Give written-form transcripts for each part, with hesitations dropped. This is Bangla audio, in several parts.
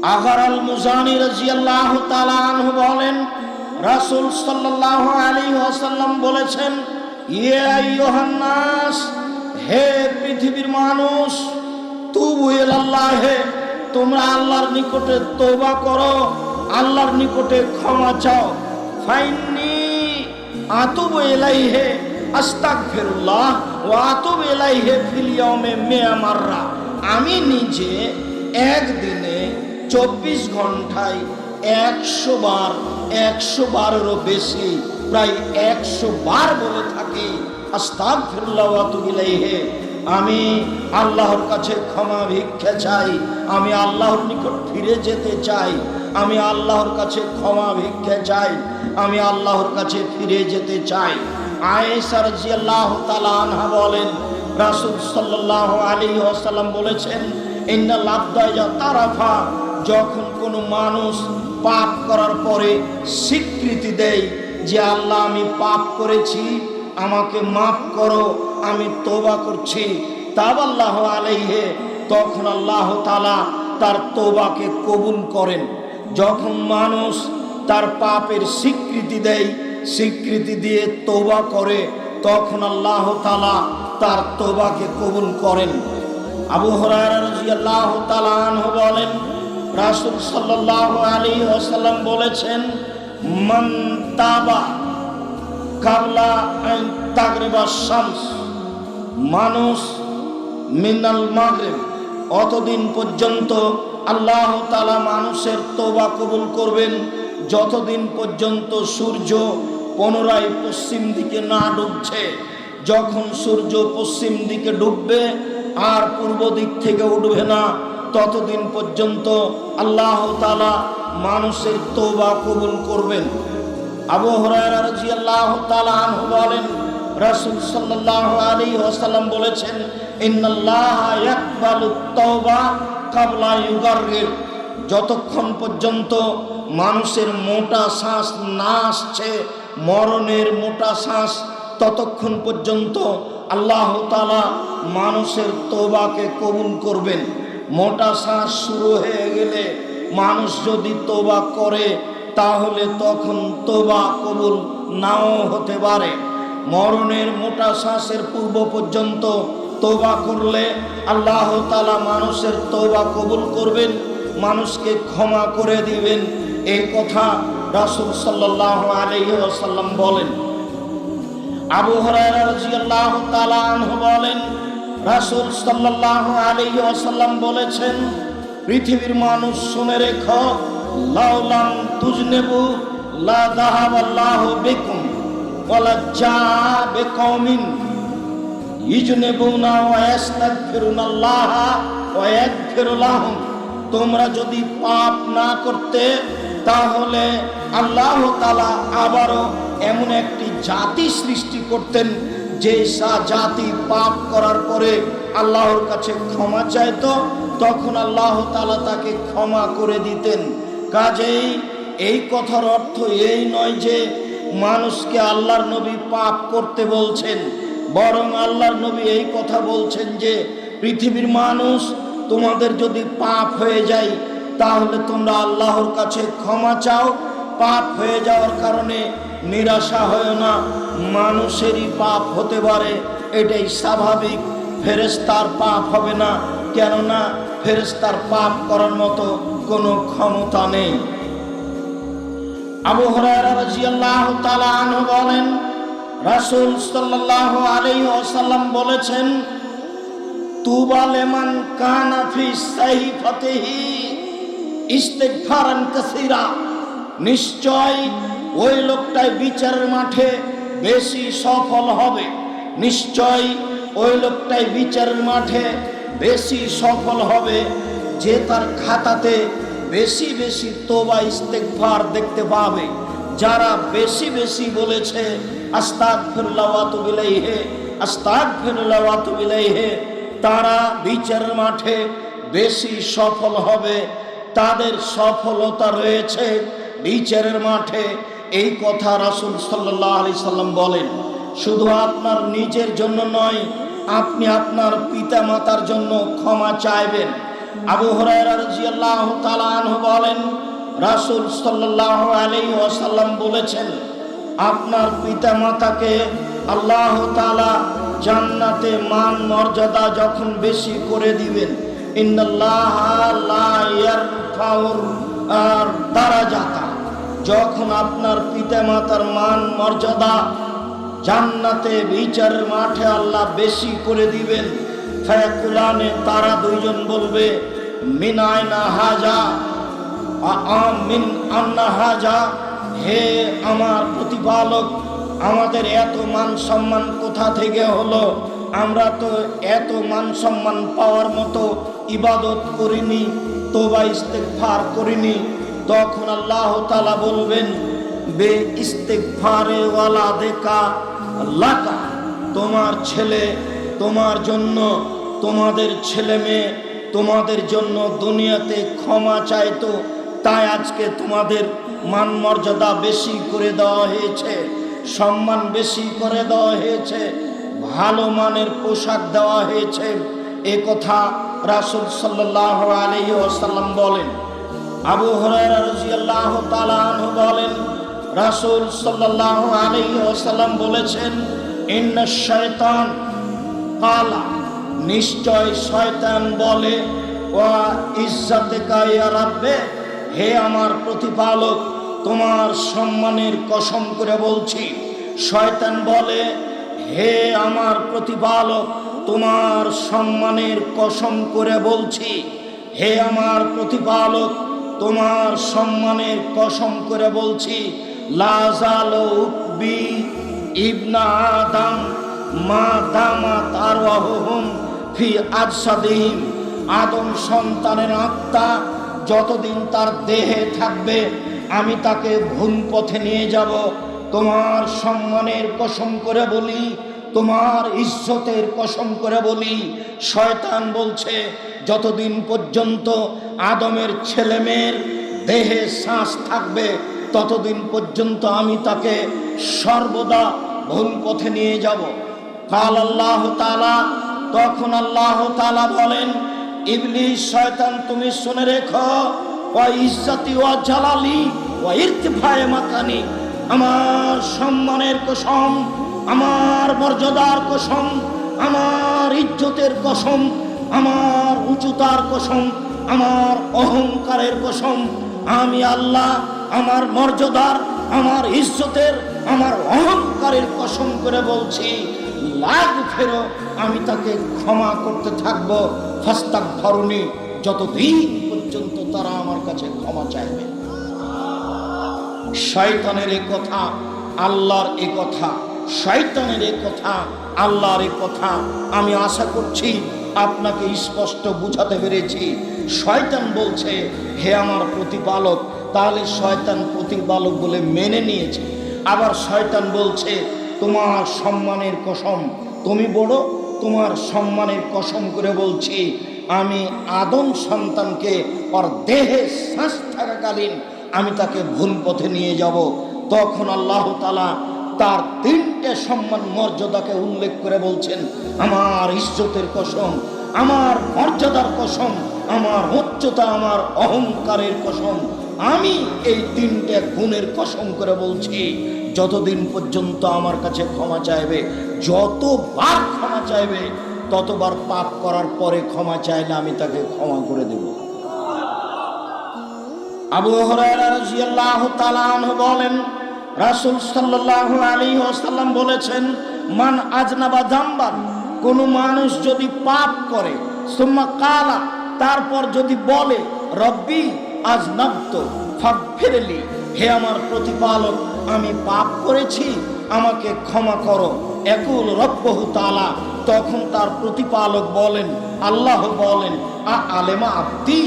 আগার আল মুজানি রাদিয়াল্লাহু তাআলা আনহু বলেন, রাসূল সাল্লাল্লাহু আলাইহি ওয়াসাল্লাম বলেছেন, ইয়া আইয়ুহান নাস, হে পৃথিবীর মানুষ, তুবু ইলাল্লাহি, তোমরা আল্লাহর নিকটে তওবা করো, আল্লাহর নিকটে ক্ষমা চাও। ফাইন্নি আতুবু ইলাইহি আস্তাগফিরুল্লাহ ওয়া আতুবু ইলাইহি ফিল ইয়াউমি মিয়া মাররা। আমি নিজে একদিনে 24 ঘন্টায় 100 বার, 100 বারেরও বেশি, প্রায় 100 বার বলে থাকি আস্তাগফিরুল্লাহ ওয়া আতুবু ইলাইহি। আমি আল্লাহর কাছে ক্ষমা ভিক্ষা চাই, আমি আল্লাহর নিকট ফিরে যেতে চাই, আমি আল্লাহর কাছে ক্ষমা ভিক্ষা চাই, আমি আল্লাহর কাছে ফিরে যেতে চাই। আয়েশা রাদিয়াল্লাহু তাআলা আনহা বলেন, রাসূল সাল্লাল্লাহু আলাইহি ওয়াসাল্লাম বলেছেন, ইন্নাল আবদা ইযা তারাফা, যখন কোনো মানুষ পাপ করার পরে স্বীকৃতি দেয় যে আল্লাহ আমি পাপ করেছি, আমাকে মাফ করো, আমি তওবা করছি, তাবাল্লাহু আলাইহি, তখন আল্লাহ তাআলা তার তওবাকে কবুল করেন। যখন মানুষ তার পাপের স্বীকৃতি দেয়, স্বীকৃতি দিয়ে তওবা করে, তখন আল্লাহ তাআলা তার তওবাকে কবুল করেন। আবু হুরায়রা রাদিয়াল্লাহু তাআলা আনহু বলেন, রাসূল সাল্লাল্লাহু আলাইহি ওয়াসাল্লাম বলেছেন, মান তাবা কাবলা আন তাগরিবা শামস, মানুষ মিনাল মাগরিব, অতদিন পর্যন্ত আল্লাহ তাআলা মানুষের তওবা কবুল করবেন যতদিন পর্যন্ত সূর্য পুনরায় পশ্চিম দিকে না ডুবছে। যখন সূর্য পশ্চিম দিকে ডুববে আর পূর্ব দিক থেকে উঠবে না, ততদিন পর্যন্ত আল্লাহ তাআলা মানুষের তওবা কবুল করবেন। আবু হুরায়রা রাদিয়াল্লাহু তাআলা আনহু বলেন, রাসূল সাল্লাল্লাহু আলাইহি ওয়াসাল্লাম বলেছেন, ইন্নাল্লাহা ইয়াকবালুত তাওবা কাবলা ইউগাররির, যতক্ষণ পর্যন্ত মানুষের মোটা শ্বাস না আসছে, মরণের মোটা শ্বাস, ততক্ষণ পর্যন্ত আল্লাহ তাআলা মানুষের তওবাকে কবুল করবেন। মোটা শ্বাস শুরু হয়ে গেলে মানুষ যদি তওবা করে, তাহলে তখন তওবা কবুল নাও হতে পারে। মরণের মোটা শ্বাসের পূর্ব পর্যন্ত তওবা করলে আল্লাহ তাআলা মানুষের তওবা কবুল করবেন, মানুষকে ক্ষমা করে দিবেন। এই কথা রাসূল সাল্লাল্লাহু আলাইহি ওয়াসাল্লাম বলেন। আবু হুরায়রা রাদিয়াল্লাহু তাআলা আনহু বলেন, রাসূল সাল্লাল্লাহু আলাইহি ওয়াসাল্লাম বলেছেন, পৃথিবীর মানুষ শুনে রেখো, লাউলাম তুজনেবু লা যাহাবাল্লাহু বিকুম ওয়ালা জা বিকওমিন ইজনেবুনা ওয়া ইস্তাগফিরুনাল্লাহা ওয়া ইয়াগফিরু লাহুম, তোমরা যদি পাপ না করতে, তাহলে আল্লাহ তাআলা আবারও এমন একটি জাতি সৃষ্টি করতেন যে জাতি পাপ করার পরে আল্লাহর কাছে ক্ষমা চাইতো, তখন আল্লাহ তাআলা তাকে ক্ষমা করে দিতেন। কাজেই এই কথার অর্থ এই নয় যে মানুষকে আল্লাহর নবী পাপ করতে বলছেন, বরং আল্লাহর নবী এই কথা বলছেন যে পৃথিবীর মানুষ, তোমাদের যদি পাপ হয়ে যায়, তাহলে তোমরা আল্লাহর কাছে ক্ষমা চাও। পাপ হয়ে যাওয়ার কারণে নিরাশা হয় না, মানুষেরই পাপ হতে পারে, এটাই স্বাভাবিক। ফেরেশতার পাপ হবে না, কেননা ফেরেশতার পাপ করার মতো কোনো ক্ষমতা নেই। আবু হুরায়রা রাদিয়াল্লাহু তাআলা আনহু বলেন, রাসূল সাল্লাল্লাহু আলাইহি ওয়াসাল্লাম বলেছেন, তুবা লিমান কানা ফি সাহিফাতিহি ইস্তিগফারান কাসীরা, নিশ্চয় ওই লোকটাই বিচারের মাঠে বেশি সফল হবে, নিশ্চয় ওই লোকটাই বিচারের মাঠে বেশি সফল হবে যে তার খাতাতে বেশি বেশি তওবা ইস্তিগফার দেখতে পাবে। যারা বেশি বেশি বলেছে আস্তাগফিরুল্লাহ ওয়া আতুবু ইলাইহি, আস্তাগফিরুল্লাহ ওয়া আতুবু ইলাইহি, তারা বিচারের মাঠে বেশি সফল হবে, তাদের সফলতা রয়েছে বিচারের মাঠে। এই কথা রাসূল সাল্লাল্লাহু আলাইহি সাল্লাম বলেন। শুধু আপনার নিজের জন্য নয়, আপনি আপনার পিতা মাতার জন্য ক্ষমা চাইবেন, আবু হুরায়রা রাদিয়াল্লাহু তাআলা আনহু বলেন, রাসূল সাল্লাল্লাহু আলাইহি ওয়াসাল্লাম বলেছেন, আপনার পিতামাতাকে আল্লাহ তাআলা জান্নাতে মান মর্যাদা যখন বেশি করে দিবেন, ইন্নাল্লাহা লা ইয়ারফাউর দারাজাতা, যখন আপনার পিতামাতার মান মর্যাদা জান্নাতে বিচারের মাঠে আল্লাহ বেশি করে দিবেন, ফায়াকুলানে, তারা দুইজন বলবে, মিন আইনা হাজা, মিন আন্না হাজা, হে আমার প্রতিপালক, আমাদের এত মান সম্মান কোথা থেকে হলো? আমরা তো এত মান সম্মান পাওয়ার মতো ইবাদত করিনি, তওবা ইস্তেগফার করিনি। তখন আল্লাহ তাআলা বলবেন, বে ইস্তেগফারে ওয়ালাদেকা লাকা, তোমার ছেলে তোমার জন্য, তোমাদের ছেলে মেয়ে তোমাদের জন্য দুনিয়াতে ক্ষমা চাইতো, তাই আজকে তোমাদের মান মর্যাদা বেশি করে দেওয়া হয়েছে, সম্মান বেশি করে দেওয়া হয়েছে, ভালো মানের পোশাক দেওয়া হয়েছে। এ কথা রাসূল সাল্লাল্লাহু আলাইহি ওয়াসাল্লাম বলেন। আবু হুরায়রা রাদিয়াল্লাহু তাআলা আনহু বলেন, রাসূল সাল্লাল্লাহু আলাইহি ওয়াসাল্লাম বলেছেন, ইন্নাশ শায়তান কালা, নিশ্চয় শয়তান বলে, ওয়া ইজ্জাতিকা ইয়া রাব্বে, হে আমার প্রতিপালক, তোমার সম্মানের কসম করে বলছি। শয়তান বলে, হে আমার প্রতিপালক, তোমার সম্মানের কসম করে বলছি, হে আমার প্রতিপালক, তোমার সম্মানের কসম করে বলছি, লা যালু বি ইবনা আদম মা দামাত আরওয়াহুহুম ফি আজসাদিহিম, আদম সন্তানের আত্মা যতদিন তার দেহে থাকবে আমি তাকে ভুল পথে নিয়ে যাব। তোমার সম্মানের কসম করে বলি, তোমার ইজ্জতের কসম করে বলি, শয়তান বলছে যতদিন পর্যন্ত আদমের ছেলে মেয়ের দেহে শ্বাস থাকবে ততদিন পর্যন্ত আমি তাকে সর্বদা ভুল পথে নিয়ে যাব। কাল আল্লাহ তাআলা, তখন আল্লাহ তাআলা বলেন, ইবলিস, শয়তান, তুমি শুনে রেখো, ওয়া ইজ্জতি ওয়া জালালি ওয়া ইরতিফায়ে মাকানি, আমার সম্মানের কসম, আমার মর্যাদার কসম, আমার ইজ্জতের কসম, আমার উচ্চতার কসম, আমার অহংকারের কসম, আমি আল্লাহ আমার মর্যাদার, আমার ইজ্জতের, আমার অহংকারের কসম করে বলছি, লাগ ফেরো, আমি তাকে ক্ষমা করতে থাকবো, ফাস্তাগফিরুনি, যতদিন পর্যন্ত তারা আমার কাছে ক্ষমা চাইবে। শয়তানের এ কথা, আল্লাহর এ কথা, শয়তানের এ কথা, আল্লাহর এ কথা, আমি আশা করছি আপনাকে স্পষ্ট বুঝাতে পেরেছি। শয়তান বলছে, হে আমার প্রতিপালক, তাহলে শয়তান প্রতিপালক বলে মেনে নিয়েছে। আবার শয়তান বলছে, তোমার সম্মানের কসম, তুমি বড়, তোমার সম্মানের কসম করে বলছি, আমি আদম সন্তানকে ওর দেহে শ্বাস থাকাকালীন আমি তাকে ভুল পথে নিয়ে যাব। তখন আল্লাহ তাআলা তার তিনটে সম্মান মর্যাদাকে উল্লেখ করে বলছেন, আমার ইজ্জতের কসম, আমার মর্যাদার কসম, আমার উচ্চতা, আমার অহংকারের কসম, আমি এই তিনটে গুণের কসম করে বলছি, যতদিন পর্যন্ত আমার কাছে ক্ষমা চাইবে, যতবার ক্ষমা চাইবে ততবার পাপ করার পরে ক্ষমা চাইলে আমি তাকে ক্ষমা করে দেব। আবু হুরায়রা রাদিয়াল্লাহু তাআলা আনহু বলেন, রাসূল সাল্লাল্লাহু আলাইহি ওয়াসাল্লাম বলেছেন, মান আজনাবা যামবান, কোন মানুষ যদি পাপ করে, সুম্মা কালা, তারপর যদি বলে, রব্বি আজনাবতু ফাগফিরলি, হে আমার প্রতিপালক, আমি পাপ করেছি, আমাকে ক্ষমা করো, একুল রব্বহু তাআলা, তখন তার প্রতিপালক বলেন, আল্লাহ বলেন, আলেমা আব্দি,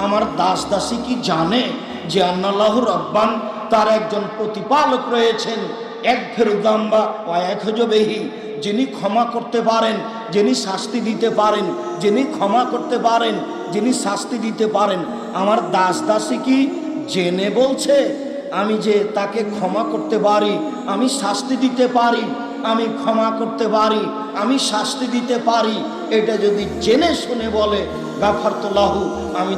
আমার দাস দাসী কি জানে যে আন্নাল্লাহু রব্বান, তার একজন প্রতিপালক রয়েছেন, এক ফেরুদাম্বা ওয়াইখজবেহি, যিনি ক্ষমা করতে পারেন, যিনি শাস্তি দিতে পারেন, যিনি ক্ষমা করতে পারেন, যিনি শাস্তি দিতে পারেন। আমার দাস দাসী কি জেনে বলছে আমি যে তাকে ক্ষমা করতে পারি, আমি শাস্তি দিতে পারি, আমি ক্ষমা করতে পারি, আমি শাস্তি দিতে পারি, এটা যদি জেনে শুনে বলে, গাফারতু লাহু, আমি